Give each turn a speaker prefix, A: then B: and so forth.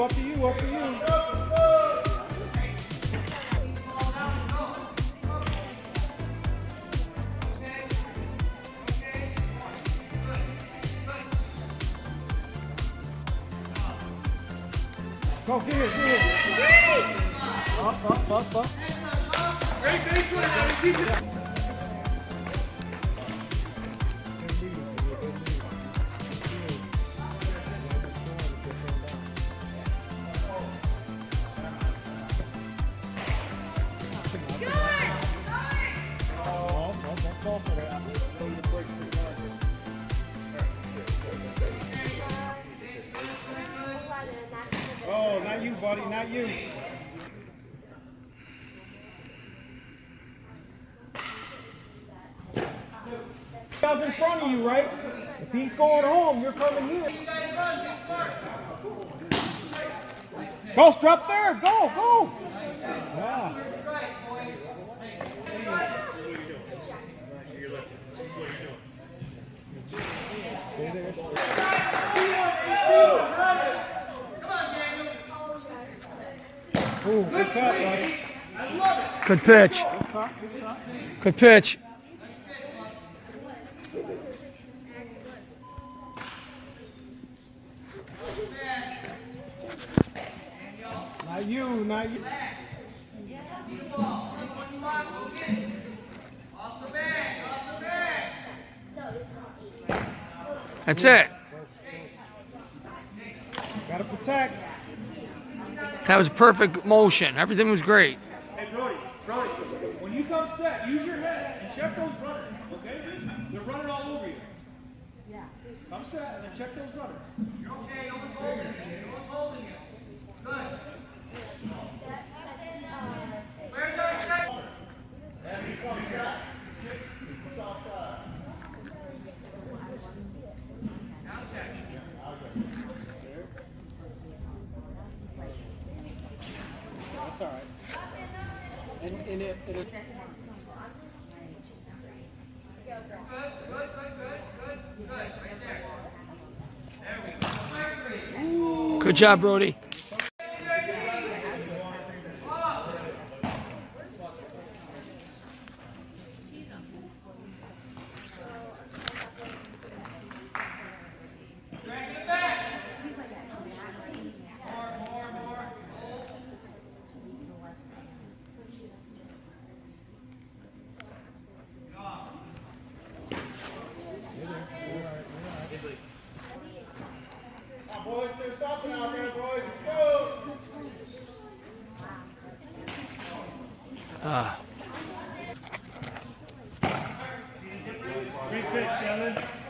A: Up to you, up to you. Go, get it, get it. Up. Ready, Oh, not you, buddy, not you. Guy's in front of you, right? If he's going home, you're coming here. Go, drop there. Go. Yeah. Ooh, good cut, buddy.
B: Good pitch. Good pitch.
A: Not you.
B: That's it.
A: Gotta protect.
B: That was perfect motion. Everything was great.
A: Hey, Brody, when you come set, use your head and check those runners, okay? They're running all over you. Yeah. Come set and then check those runners. You're okay, no one's holding you. No one's holding you. Good. Where's our set? That's all right. And it
B: Good job, Brody.
A: boys, there's something out there, boys. Let's go. Great pitch, Kevin.